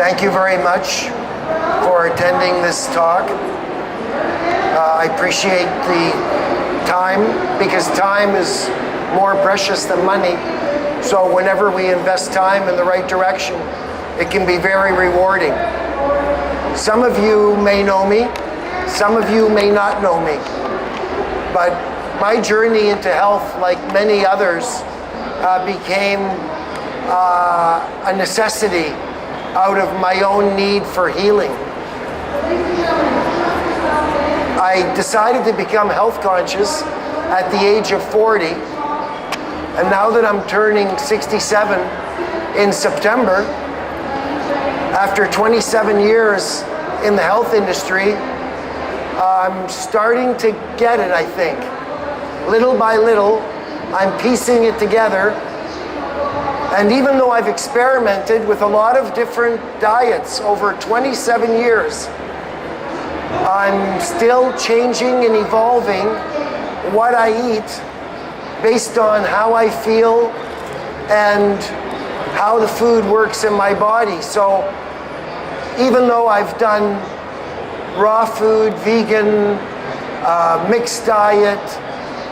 Thank you very much for attending this talk. I appreciate the time, because time is more precious than money. So whenever we invest time in the right direction, it can be very rewarding. Some of you may know me, some of you may not know me, but my journey into health, like many others, became a necessity out of my own need for healing. I decided to become health conscious at the age of 40, and now that I'm turning 67 in September, after 27 years in the health industry, I'm starting to get it, I think. Little by little, I'm piecing it together. And even though I've experimented with a lot of different diets over 27 years, I'm still changing and evolving what I eat based on how I feel and how the food works in my body. So even though I've done raw food, vegan, mixed diet,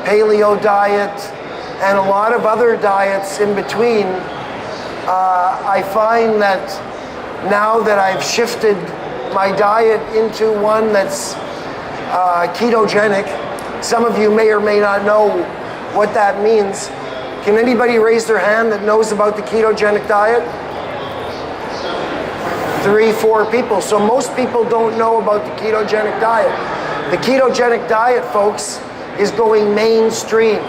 paleo diet, and a lot of other diets in between, I find that now that I've shifted my diet into one that's ketogenic, some of you may or may not know what that means. Can anybody raise their hand that knows about the ketogenic diet? 3, 4 people. So most people don't know about the ketogenic diet. The ketogenic diet, folks, is going mainstream.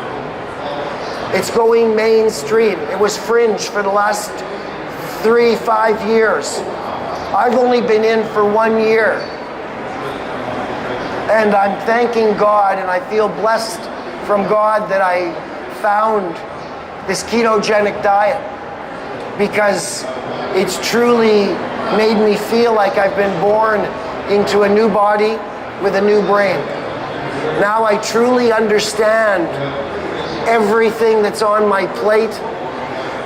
It's going mainstream. It was fringe for the last 3, 5 years. I've only been in for 1 year. And I'm thanking God, and I feel blessed from God that I found this ketogenic diet, because it's truly made me feel like I've been born into a new body with a new brain. Now I truly understand everything that's on my plate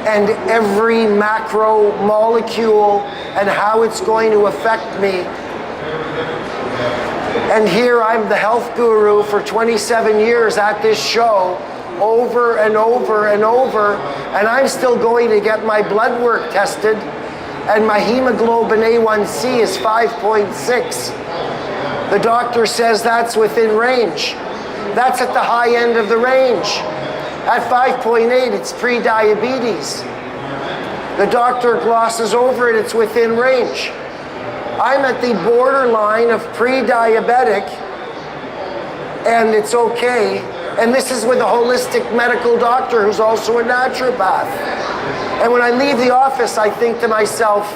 and every macro molecule and how it's going to affect me. And here I'm the health guru for 27 years at this show, over and over and over, and I'm still going to get my blood work tested, and my hemoglobin A1C is 5.6. The doctor says that's within range. That's at the high end of the range. At 5.8, it's pre-diabetes. The doctor glosses over it, it's within range. I'm at the borderline of pre-diabetic, and it's okay. And this is with a holistic medical doctor who's also a naturopath. And when I leave the office, I think to myself,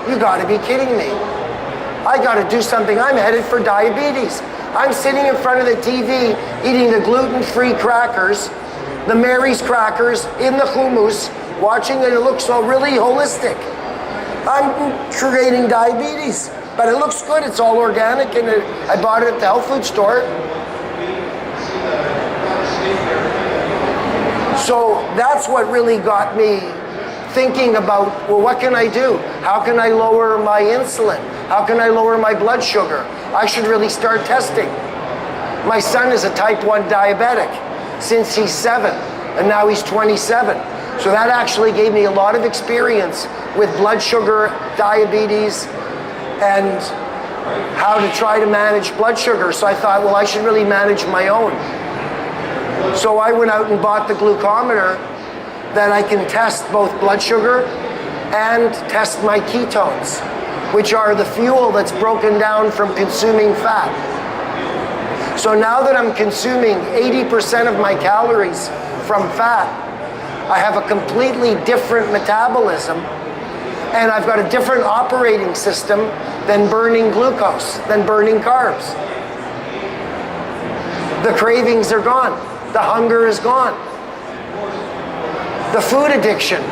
you gotta be kidding me. I gotta do something. I'm headed for diabetes. I'm sitting in front of the TV eating the gluten-free crackers, the Mary's crackers in the hummus, watching it, it looks so really holistic. I'm creating diabetes, but it looks good. It's all organic, and I bought it at the health food store. So that's what really got me thinking about, well, what can I do? How can I lower my insulin? How can I lower my blood sugar? I should really start testing. My son is a type 1 diabetic since he's 7, and now he's 27. So that actually gave me a lot of experience with blood sugar, diabetes, and how to try to manage blood sugar. So I thought, well, I should really manage my own. So I went out and bought the glucometer that I can test both blood sugar and test my ketones, which are the fuel that's broken down from consuming fat. So now that I'm consuming 80% of my calories from fat, I have a completely different metabolism, and I've got a different operating system than burning glucose, than burning carbs. The cravings are gone. The hunger is gone. The food addiction,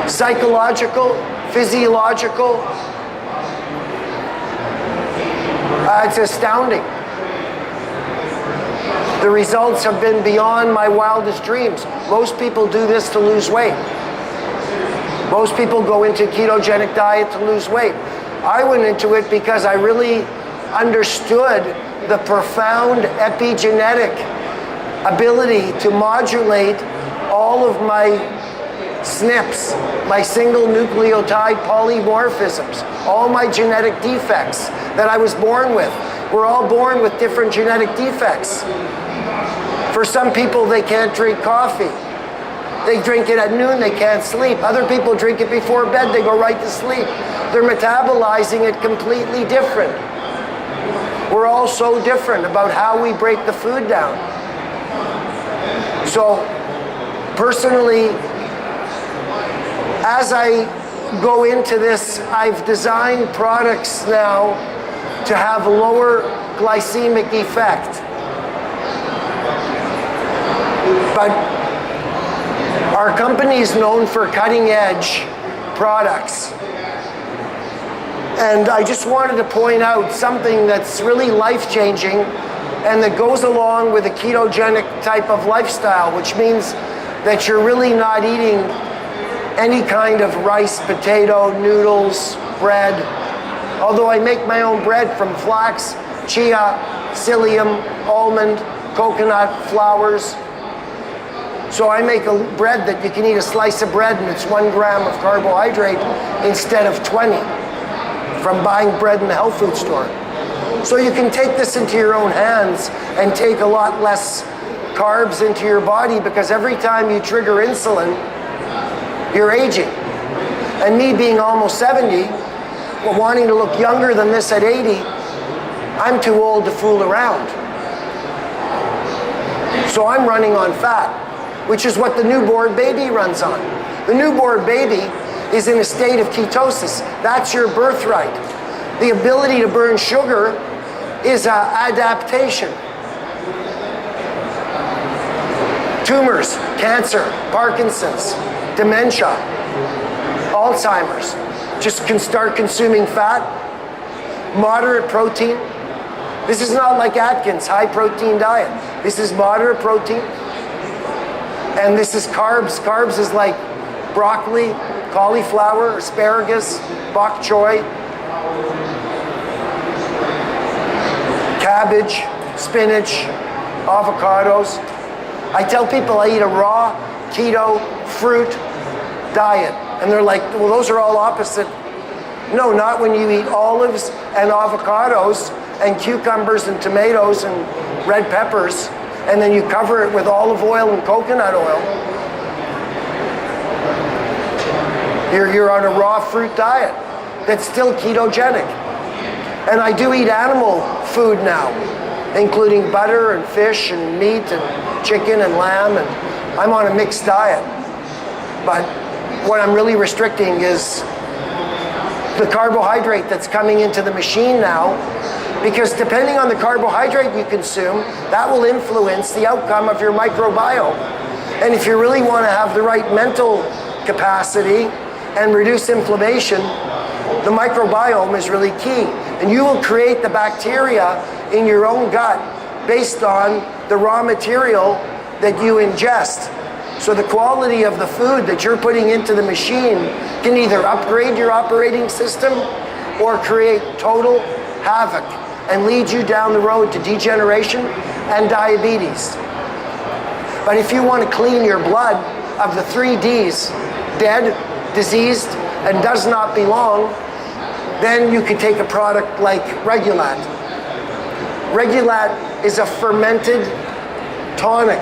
psychological, physiological, it's astounding. The results have been beyond my wildest dreams. Most people do this to lose weight. Most people go into a ketogenic diet to lose weight. I went into it because I really understood the profound epigenetic ability to modulate all of my SNPs, my single nucleotide polymorphisms, all my genetic defects that I was born with. We're all born with different genetic defects. For some people, they can't drink coffee. They drink it at noon, they can't sleep. Other people drink it before bed, they go right to sleep. They're metabolizing it completely different. We're all so different about how we break the food down. So, personally, as I go into this, I've designed products now to have lower glycemic effect. But our company is known for cutting edge products. And I just wanted to point out something that's really life-changing and that goes along with a ketogenic type of lifestyle, which means that you're really not eating any kind of rice, potato, noodles, bread. Although I make my own bread from flax, chia, psyllium, almond, coconut, flours. So I make a bread that you can eat a slice of bread and it's 1 gram of carbohydrate instead of 20 from buying bread in the health food store. So you can take this into your own hands and take a lot less carbs into your body, because every time you trigger insulin, you're aging. And me being almost 70, well, wanting to look younger than this at 80, I'm too old to fool around. So I'm running on fat, which is what the newborn baby runs on. The newborn baby is in a state of ketosis. That's your birthright. The ability to burn sugar is an adaptation. Tumors, cancer, Parkinson's, dementia, Alzheimer's, just can start consuming fat, moderate protein. This is not like Atkins, high protein diet. This is moderate protein. And this is carbs. Carbs is like broccoli, cauliflower, asparagus, bok choy, cabbage, spinach, avocados. I tell people I eat a raw, keto, fruit diet. And they're like, well, those are all opposite. No, not when you eat olives and avocados and cucumbers and tomatoes and red peppers, and then you cover it with olive oil and coconut oil. You're on a raw fruit diet that's still ketogenic. And I do eat animal food now, including butter and fish and meat and chicken and lamb, and I'm on a mixed diet. But what I'm really restricting is the carbohydrate that's coming into the machine now, because depending on the carbohydrate you consume, that will influence the outcome of your microbiome. And if you really want to have the right mental capacity and reduce inflammation, the microbiome is really key. And you will create the bacteria in your own gut based on the raw material that you ingest. So the quality of the food that you're putting into the machine can either upgrade your operating system or create total havoc and lead you down the road to degeneration and diabetes. But if you want to clean your blood of the 3 Ds, dead, diseased, and does not belong, then you could take a product like Regulat. Regulat is a fermented tonic.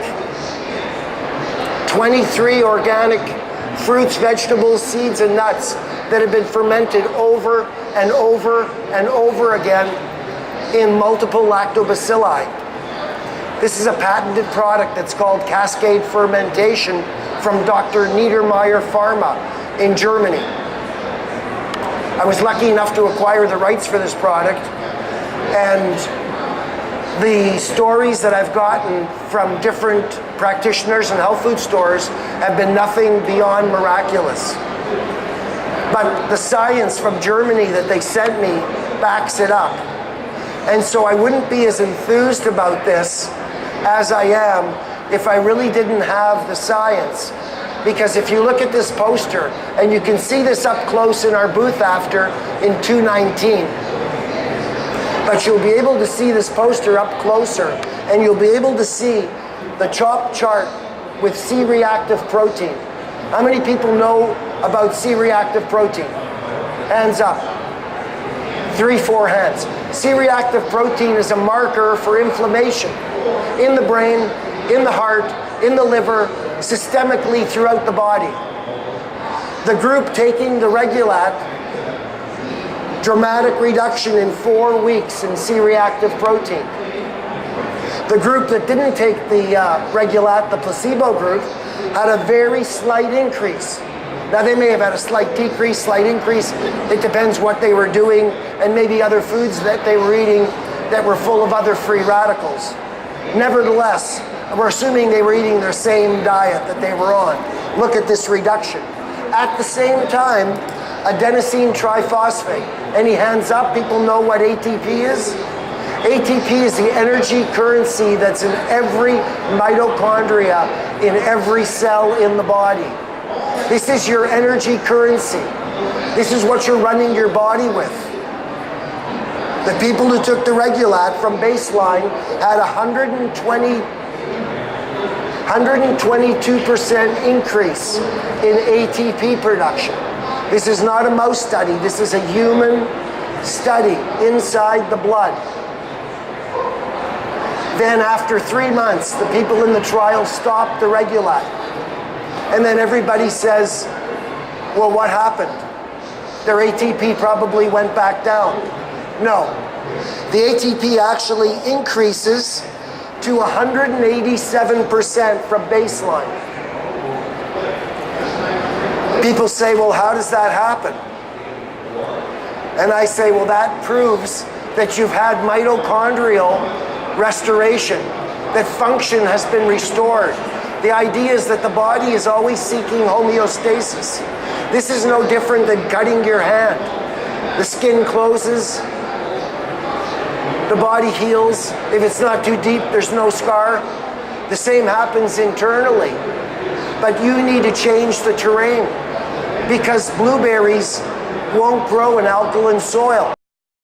23 organic fruits, vegetables, seeds, and nuts that have been fermented over and over and over again in multiple lactobacilli. This is a patented product that's called Cascade Fermentation from Dr. Neidermaier Pharma in Germany. I was lucky enough to acquire the rights for this product, and the stories that I've gotten from different practitioners and health food stores have been nothing beyond miraculous. But the science from Germany that they sent me backs it up. And so I wouldn't be as enthused about this as I am if I really didn't have the science. Because if you look at this poster, and you can see this up close in our booth after in 219, but you'll be able to see this poster up closer, and you'll be able to see the CHOP chart with C-reactive protein. How many people know about C-reactive protein? Hands up. 3, 4 hands. C-reactive protein is a marker for inflammation in the brain, in the heart, in the liver, systemically throughout the body. The group taking the Regulat, dramatic reduction in 4 weeks in C-reactive protein. The group that didn't take the Regulat, the placebo group, had a very slight increase. Now they may have had a slight decrease, slight increase. It depends what they were doing, and maybe other foods that they were eating that were full of other free radicals. Nevertheless, we're assuming they were eating their same diet that they were on. Look at this reduction. At the same time, adenosine triphosphate. Any hands up? People know what ATP is? ATP is the energy currency that's in every mitochondria, in every cell in the body. This is your energy currency. This is what you're running your body with. The people who took the Regulat from baseline had 122% increase in ATP production. This is not a mouse study. This is a human study inside the blood. Then after 3 months, the people in the trial stopped the Regulat. And then everybody says, well, what happened? Their ATP probably went back down. No. The ATP actually increases to 187% from baseline. People say, well, how does that happen? And I say, well, that proves that you've had mitochondrial restoration, that function has been restored. The idea is that the body is always seeking homeostasis. This is no different than cutting your hand. The skin closes, the body heals. If it's not too deep, there's no scar. The same happens internally. But you need to change the terrain, because blueberries won't grow in alkaline soil.